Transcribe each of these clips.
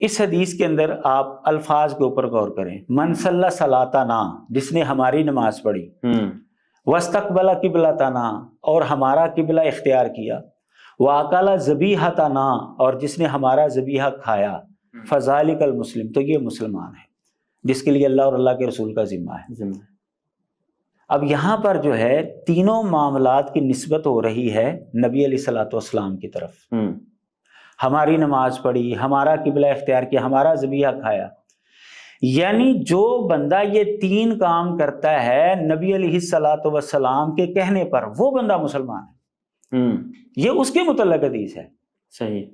اس حدیث کے اندر آپ الفاظ کے اوپر غور کریں. من صلی صلاتنا، جس نے ہماری نماز پڑھی، واستقبل قبلتنا، اور ہمارا قبلہ اختیار کیا، واکل ذبیحتنا، اور جس نے ہمارا ذبیحہ کھایا، فذالک المسلم، تو یہ مسلمان ہے جس کے لیے اللہ اور اللہ کے رسول کا ذمہ ہے. اب یہاں پر جو ہے تینوں معاملات کی نسبت ہو رہی ہے نبی علیہ الصلوۃ والسلام کی طرف. ہماری نماز پڑھی، ہمارا قبلہ اختیار کیا، ہمارا ذبیحہ کھایا. یعنی جو بندہ یہ تین کام کرتا ہے نبی علیہ الصلوۃ والسلام کے کہنے پر، وہ بندہ مسلمان ہے. یہ اس کے متعلق حدیث ہے. صحیح.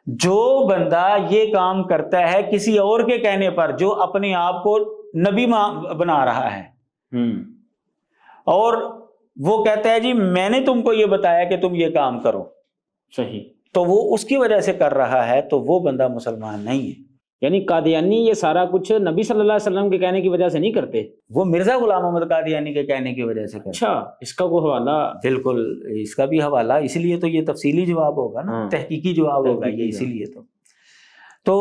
جو بندہ یہ کام کرتا ہے کسی اور کے کہنے پر، جو اپنے آپ کو نبی بنا رہا ہے، اور وہ کہتا ہے جی میں نے تم کو یہ بتایا کہ تم یہ کام کرو، صحیح، تو وہ اس کی وجہ سے کر رہا ہے، تو وہ بندہ مسلمان نہیں ہے. یعنی قادیانی یہ سارا کچھ نبی صلی اللہ علیہ وسلم کے کہنے کی وجہ سے نہیں کرتے، وہ مرزا غلام محمد قادیانی کے کہنے کی وجہ سے کرتے. اچھا، اس کا کوئی حوالہ؟ بالکل، اس کا بھی حوالہ، اس لیے تو یہ تفصیلی جواب ہوگا نا، تحقیقی جواب ہوگا یہ، اسی لیے تو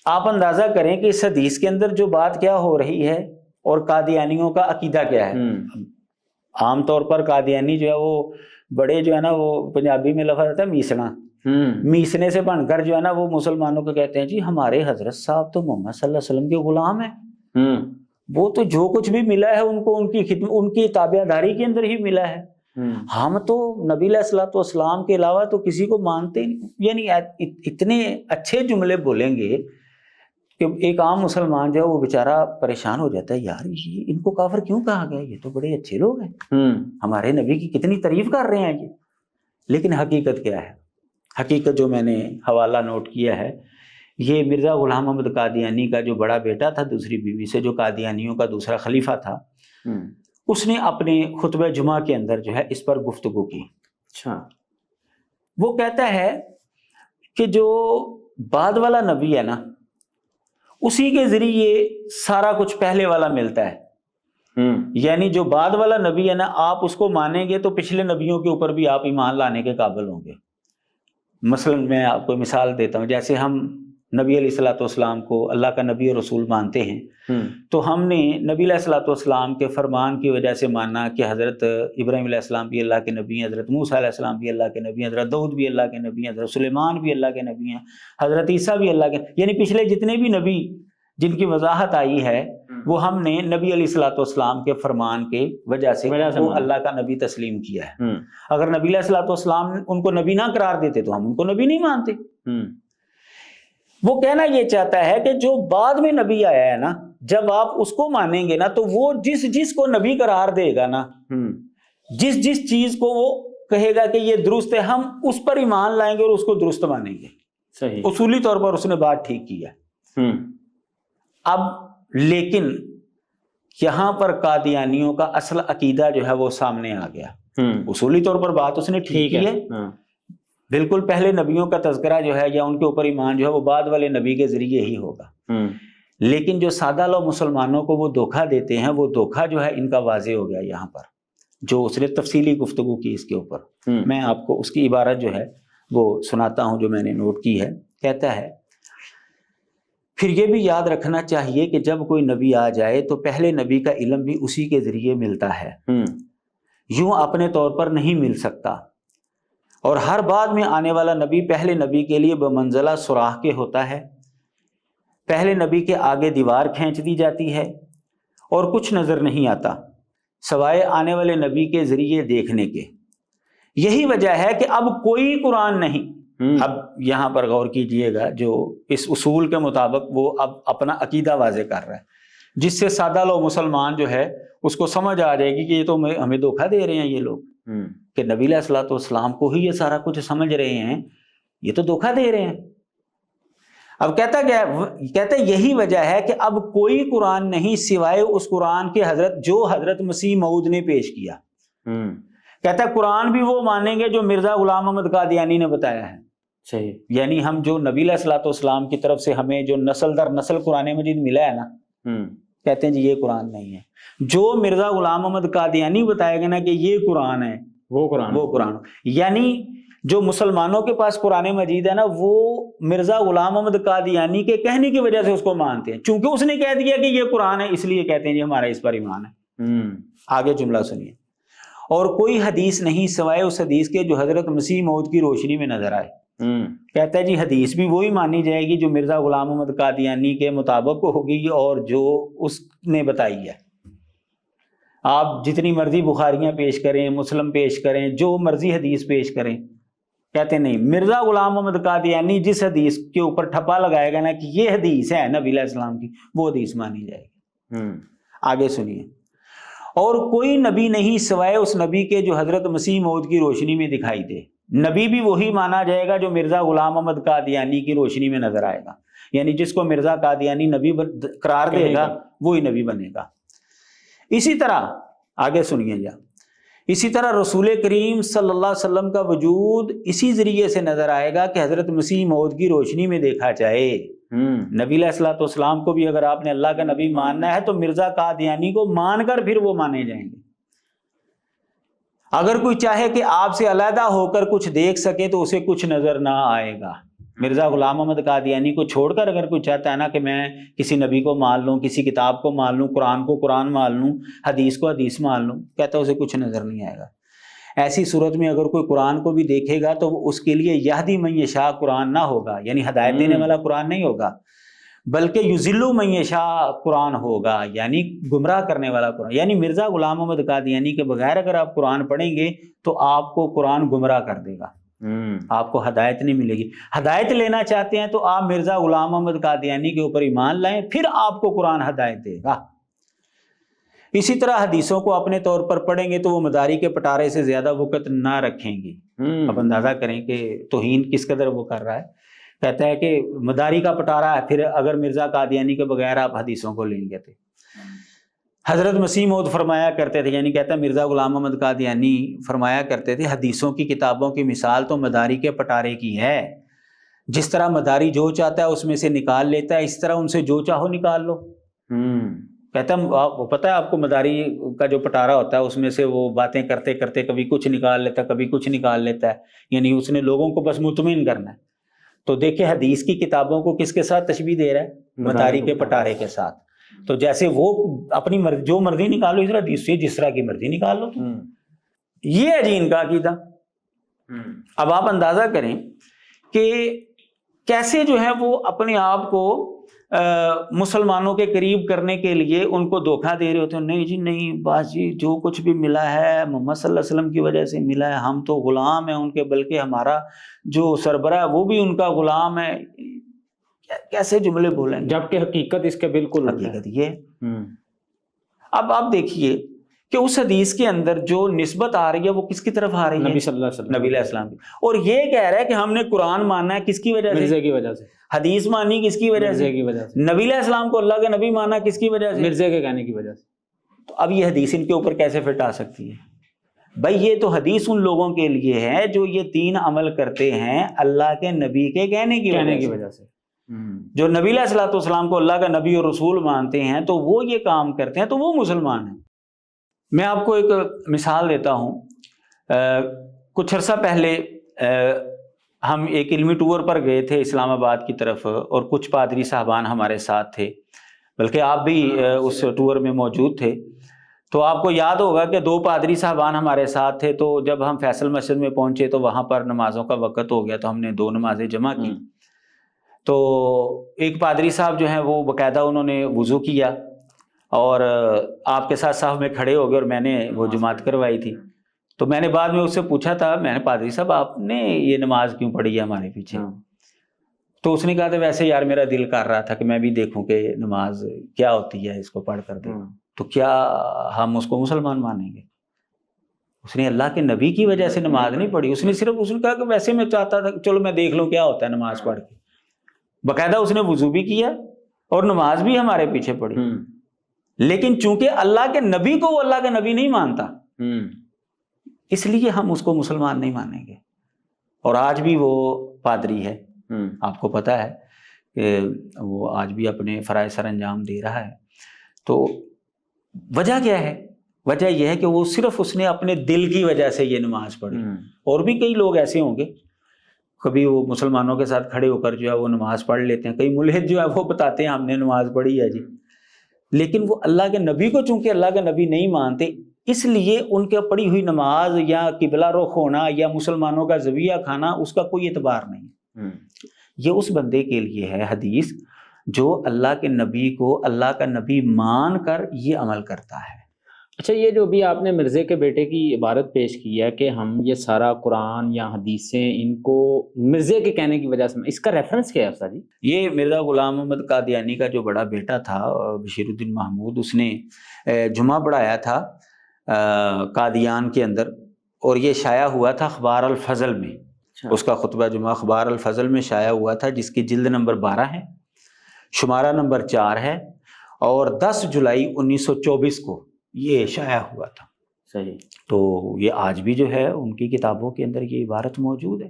آپ اندازہ کریں کہ اس حدیث کے اندر جو بات کیا ہو رہی ہے اور قادیانیوں کا عقیدہ کیا ہے. عام طور پر قادیانی جو ہے وہ بڑے جو ہے نا، وہ پنجابی میں لفظ آتا ہے میسنا، میسنے سے بن کر جو ہے نا وہ مسلمانوں کو کہتے ہیں جی ہمارے حضرت صاحب تو محمد صلی اللہ علیہ وسلم کے غلام ہیں، وہ تو جو کچھ بھی ملا ہے ان کو ان کی خدمت، ان کی تابع داری کے اندر ہی ملا ہے. ہم تو نبی علیہ الصلوۃ والسلام کے علاوہ تو کسی کو مانتے نہیں. یعنی اتنے اچھے جملے بولیں گے کہ ایک عام مسلمان جو ہے وہ بیچارہ پریشان ہو جاتا ہے، یار یہ ان کو کافر کیوں کہا گیا، یہ تو بڑے اچھے لوگ ہیں، ہمارے نبی کی کتنی تعریف کر رہے ہیں یہ. لیکن حقیقت کیا ہے؟ حقیقت جو میں نے حوالہ نوٹ کیا ہے، یہ مرزا غلام محمد قادیانی کا جو بڑا بیٹا تھا دوسری بیوی سے، جو قادیانیوں کا دوسرا خلیفہ تھا، اس نے اپنے خطبہ جمعہ کے اندر جو ہے اس پر گفتگو کی. اچھا. وہ کہتا ہے کہ جو بعد والا نبی ہے نا، اسی کے ذریعے سارا کچھ پہلے والا ملتا ہے. یعنی جو بعد والا نبی ہے نا، آپ اس کو مانیں گے تو پچھلے نبیوں کے اوپر بھی آپ ایمان لانے کے قابل ہوں گے. مثلا میں آپ کو مثال دیتا ہوں، جیسے ہم نبی علیہ الصلوۃ والسلام کو اللہ کا نبی اور رسول مانتے ہیں، تو ہم نے نبی علیہ الصلوۃ والسلام کے فرمان کی وجہ سے ماننا کہ حضرت ابراہیم علیہ السلام بھی اللہ کے نبی ہیں، حضرت موسیٰ علیہ السلام بھی اللہ کے نبی ہیں، حضرت داؤد بھی اللہ کے نبی ہیں، حضرت سلیمان بھی اللہ کے نبی ہیں، حضرت عیسیٰ بھی اللہ کے، یعنی پچھلے جتنے بھی نبی جن کی وضاحت آئی ہے وہ ہم نے نبی علیہ الصلوۃ والسلام کے فرمان کے وجہ سے وہ اللہ کا نبی تسلیم کیا ہے. اگر نبی علیہ الصلوۃ والسلام ان کو نبی نہ قرار دیتے تو ہم ان کو نبی نہیں مانتے. وہ کہنا یہ چاہتا ہے کہ جو بعد میں نبی آیا ہے نا، جب آپ اس کو مانیں گے نا، تو وہ جس کو نبی قرار دے گا نا، جس چیز کو وہ کہے گا کہ یہ درست ہے، ہم اس پر ایمان لائیں گے اور اس کو درست مانیں گے. صحیح. اصولی طور پر اس نے بات ٹھیک کی ہے. اب لیکن یہاں پر قادیانیوں کا اصل عقیدہ جو ہے وہ سامنے آ گیا. اصولی طور پر بات اس نے ٹھیک کی ہے، بالکل پہلے نبیوں کا تذکرہ جو ہے یا ان کے اوپر ایمان جو ہے وہ بعد والے نبی کے ذریعے ہی ہوگا. لیکن جو سادہ لوگ مسلمانوں کو وہ دھوکہ دیتے ہیں، وہ دھوکہ جو ہے ان کا واضح ہو گیا یہاں پر، جو اس نے تفصیلی گفتگو کی اس کے اوپر. میں آپ کو اس کی عبارت جو ہے وہ سناتا ہوں جو میں نے نوٹ کی ہے. کہتا ہے، پھر یہ بھی یاد رکھنا چاہیے کہ جب کوئی نبی آ جائے تو پہلے نبی کا علم بھی اسی کے ذریعے ملتا ہے، یوں اپنے طور پر نہیں مل سکتا. اور ہر بعد میں آنے والا نبی پہلے نبی کے لیے بمنزلہ سوراخ کے ہوتا ہے. پہلے نبی کے آگے دیوار کھینچ دی جاتی ہے اور کچھ نظر نہیں آتا سوائے آنے والے نبی کے ذریعے دیکھنے کے. یہی وجہ ہے کہ اب کوئی قرآن نہیں. اب یہاں پر غور کیجئے گا، جو اس اصول کے مطابق وہ اب اپنا عقیدہ واضح کر رہا ہے، جس سے سادہ لوگ مسلمان جو ہے اس کو سمجھ آ جائے گی کہ یہ تو ہمیں دھوکہ دے رہے ہیں یہ لوگ، کہ نبی علیہ الصلوۃ والسلام کو ہی یہ سارا کچھ سمجھ رہے ہیں، یہ تو دھوکہ دے رہے ہیں. اب کہتا کیا ہے؟ کہتا ہے یہی وجہ ہے کہ اب کوئی قرآن نہیں سوائے اس قرآن کے جو حضرت مسیح موعود نے پیش کیا. کہتا ہے قرآن بھی وہ مانیں گے جو مرزا غلام محمد قادیانی نے بتایا ہے. صحیح. یعنی ہم جو نبی علیہ الصلوۃ والسلام کی طرف سے ہمیں جو نسل در نسل قرآن مجید ملا ہے نا، کہتے ہیں جی یہ قرآن نہیں ہے. جو مرزا غلام محمد قادیانی بتائے گا نا کہ یہ قرآن ہے، وہ قرآن. یعنی جو مسلمانوں کے پاس قرآن مجید ہے نا، وہ مرزا غلام احمد قادیانی کے کہنے کی وجہ سے اس کو مانتے ہیں، چونکہ اس نے کہہ دیا کہ یہ قرآن ہے، اس لیے کہتے ہیں جی ہمارا اس پر ایمان ہے۔ آگے جملہ سنیے، اور کوئی حدیث نہیں سوائے اس حدیث کے جو حضرت مسیح موعود کی روشنی میں نظر آئے۔ کہتا ہے جی حدیث بھی وہی مانی جائے گی جو مرزا غلام احمد قادیانی کے مطابق ہوگی اور جو اس نے بتائی ہے۔ آپ جتنی مرضی بخاریاں پیش کریں، مسلم پیش کریں، جو مرضی حدیث پیش کریں، کہتے نہیں، مرزا غلام احمد قادیانی جس حدیث کے اوپر ٹھپا لگائے گا نا کہ یہ حدیث ہے نبی علیہ السلام کی، وہ حدیث مانی جائے گی۔ آگے سنیے، اور کوئی نبی نہیں سوائے اس نبی کے جو حضرت مسیح موعود کی روشنی میں دکھائی دے۔ نبی بھی وہی مانا جائے گا جو مرزا غلام احمد قادیانی کی روشنی میں نظر آئے گا، یعنی جس کو مرزا قادیانی نبی قرار دے گا وہی نبی بنے گا۔ اسی طرح آگے سنیے جا، اسی طرح رسول کریم صلی اللہ علیہ وسلم کا وجود اسی ذریعے سے نظر آئے گا کہ حضرت مسیح موعود کی روشنی میں دیکھا جائے۔ نبی علیہ الصلوۃ والسلام کو بھی اگر آپ نے اللہ کا نبی ماننا ہے تو مرزا قادیانی کو مان کر پھر وہ مانے جائیں گے۔ اگر کوئی چاہے کہ آپ سے علیحدہ ہو کر کچھ دیکھ سکے تو اسے کچھ نظر نہ آئے گا۔ مرزا غلام احمد قادیانی کو چھوڑ کر اگر کوئی چاہتا ہے نا کہ میں کسی نبی کو مان لوں، کسی کتاب کو مان لوں، قرآن کو قرآن مان لوں، حدیث کو حدیث مان لوں، کہتا ہے اسے کچھ نظر نہیں آئے گا۔ ایسی صورت میں اگر کوئی قرآن کو بھی دیکھے گا تو اس کے لیے یہدی من یشاء قرآن نہ ہوگا، یعنی ہدایت دینے والا قرآن نہیں ہوگا، بلکہ یضل من یشاء قرآن ہوگا، یعنی گمراہ کرنے والا قرآن۔ یعنی مرزا غلام احمد قادیانی کے بغیر اگر آپ قرآن پڑھیں گے تو آپ کو قرآن گمراہ کر دے گا، آپ کو ہدایت نہیں ملے گی۔ ہدایت لینا چاہتے ہیں تو آپ مرزا غلام احمد قادیانی کے اوپر ایمان لائیں، پھر آپ کو قرآن ہدایت دے گا۔ اسی طرح حدیثوں کو اپنے طور پر پڑھیں گے تو وہ مداری کے پٹارے سے زیادہ وقت نہ رکھیں گے۔ اب اندازہ کریں کہ توہین کس قدر وہ کر رہا ہے۔ کہتا ہے کہ مداری کا پٹارا ہے، پھر اگر مرزا قادیانی کے بغیر آپ حدیثوں کو لیں گے تھے۔ حضرت مسیح موعود فرمایا کرتے تھے، یعنی کہتا ہے مرزا غلام احمد قادیانی فرمایا کرتے تھے، حدیثوں کی کتابوں کی مثال تو مداری کے پٹارے کی ہے، جس طرح مداری جو چاہتا ہے اس میں سے نکال لیتا ہے، اس طرح ان سے جو چاہو نکال لو۔ کہتا ہے پتہ ہے آپ کو مداری کا جو پٹارا ہوتا ہے اس میں سے وہ باتیں کرتے کرتے کبھی کچھ نکال لیتا ہے، کبھی کچھ نکال لیتا ہے، یعنی اس نے لوگوں کو بس مطمئن کرنا ہے۔ تو دیکھیں حدیث کی کتابوں کو کس کے ساتھ تشبیہ دے رہا ہے؟ مداری کے پٹارے کے ساتھ۔ تو جیسے وہ اپنی جو مرضی نکالو، اس طرح حدیث سے جس طرح کی مرضی نکال لو۔ یہ ہے جی ان کا عقیدہ۔ اب آپ اندازہ کریں کہ کیسے جو ہے وہ اپنے آپ کو مسلمانوں کے قریب کرنے کے لیے ان کو دھوکہ دے رہے ہوتے ہیں۔ نہیں جی نہیں، بس جی جو کچھ بھی ملا ہے محمد صلی اللہ علیہ وسلم کی وجہ سے ملا ہے، ہم تو غلام ہیں ان کے، بلکہ ہمارا جو سربراہ ہے وہ بھی ان کا غلام ہے۔ کیسے جملے بولیں، جبکہ حقیقت اس کے بالکل حقیقت یہ۔ اب آپ دیکھیے کہ اس حدیث کے اندر جو نسبت آ رہی ہے وہ کس کی طرف آ رہی ہے؟ نبی صلی اللہ علیہ وسلم، نبی علیہ السلام کی۔ اور یہ کہہ رہا ہے کہ ہم نے قرآن ماننا ہے کس کی وجہ سے؟ مرزے کی وجہ سے۔ حدیث مانی کس کی وجہ سے؟ مرزے کی وجہ سے۔ نبی علیہ السلام کو اللہ کا نبی ماننا کس کی وجہ سے؟ مرزے کے کہنے کی وجہ سے۔ تو اب یہ حدیث ان کے اوپر کیسے فٹ آ سکتی ہے؟ بھائی یہ تو حدیث ان لوگوں کے لیے ہے جو یہ تین عمل کرتے ہیں اللہ کے نبی کے کہنے کی وجہ سے۔ جو نبی علیہ الصلوۃ والسلام کو اللہ کا نبی اور رسول مانتے ہیں تو وہ یہ کام کرتے ہیں تو وہ مسلمان ہیں۔ میں آپ کو ایک مثال دیتا ہوں۔ کچھ عرصہ پہلے ہم ایک علمی ٹور پر گئے تھے اسلام آباد کی طرف، اور کچھ پادری صاحبان ہمارے ساتھ تھے، بلکہ آپ بھی اس ٹور میں موجود تھے۔ تو آپ کو یاد ہوگا کہ 2 پادری صاحبان ہمارے ساتھ تھے۔ تو جب ہم فیصل مسجد میں پہنچے تو وہاں پر نمازوں کا وقت ہو گیا، تو ہم نے 2 نمازیں جمع کی۔ تو ایک پادری صاحب جو ہیں وہ باقاعدہ انہوں نے وضو کیا اور آپ کے ساتھ صاحب میں کھڑے ہو گئے، اور میں نے وہ جماعت کروائی تھی۔ تو میں نے بعد میں اس سے پوچھا تھا، میں نے پادری صاحب آپ نے یہ نماز کیوں پڑھی ہے ہمارے پیچھے؟ تو اس نے کہا تھا ویسے یار میرا دل کر رہا تھا کہ میں بھی دیکھوں کہ نماز کیا ہوتی ہے، اس کو پڑھ کر دیکھوں تو کیا ہم اس کو مسلمان مانیں گے؟ اس نے اللہ کے نبی کی وجہ سے نماز نہیں پڑھی، اس نے کہا کہ ویسے میں چاہتا تھا چلو میں دیکھ لوں کیا ہوتا ہے نماز پڑھ کے۔ باقاعدہ اس نے وضو بھی کیا اور نماز بھی ہمارے پیچھے پڑھی، لیکن چونکہ اللہ کے نبی کو وہ اللہ کا نبی نہیں مانتا، اس لیے ہم اس کو مسلمان نہیں مانیں گے۔ اور آج بھی وہ پادری ہے، آپ کو پتہ ہے کہ وہ آج بھی اپنے فرائض سر انجام دے رہا ہے۔ تو وجہ کیا ہے؟ وجہ یہ ہے کہ وہ صرف اس نے اپنے دل کی وجہ سے یہ نماز پڑھی. اور بھی کئی لوگ ایسے ہوں گے کبھی وہ مسلمانوں کے ساتھ کھڑے ہو کر جو ہے وہ نماز پڑھ لیتے ہیں. کئی ملحد جو ہے وہ بتاتے ہیں ہم نے نماز پڑھی ہے جی، لیکن وہ اللہ کے نبی کو چونکہ اللہ کے نبی نہیں مانتے، اس لیے ان کے پڑھی ہوئی نماز یا قبلہ رخ ہونا یا مسلمانوں کا ذبیحہ کھانا اس کا کوئی اعتبار نہیں. یہ اس بندے کے لیے ہے حدیث جو اللہ کے نبی کو اللہ کا نبی مان کر یہ عمل کرتا ہے. اچھا، یہ جو بھی آپ نے مرزے کے بیٹے کی عبارت پیش کی ہے کہ ہم یہ سارا قرآن یا حدیثیں ان کو مرزے کے کہنے کی وجہ سے، اس کا ریفرنس کیا ہے استاد جی؟ یہ مرزا غلام محمد قادیانی کا جو بڑا بیٹا تھا بشیر الدین محمود، اس نے جمعہ پڑھایا تھا قادیان کے اندر، اور یہ شائع ہوا تھا اخبار الفضل میں. اس کا خطبہ جمعہ اخبار الفضل میں شائع ہوا تھا، جس کی جلد نمبر 12 ہے، شمارہ نمبر 4 ہے، اور 10 جولائی 1924 کو یہ شائع ہوا تھا. صحیح. تو یہ آج بھی جو ہے ان کی کتابوں کے اندر یہ عبارت موجود ہے،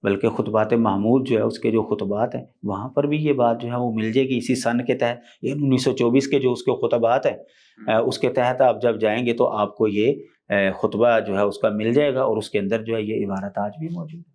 بلکہ خطبات محمود جو ہے اس کے جو خطبات ہیں وہاں پر بھی یہ بات جو ہے وہ مل جائے گی. اسی سن کے تحت 1924 کے جو اس کے خطبات ہیں اس کے تحت آپ جب جائیں گے تو آپ کو یہ خطبہ جو ہے اس کا مل جائے گا، اور اس کے اندر جو ہے یہ عبارت آج بھی موجود ہے.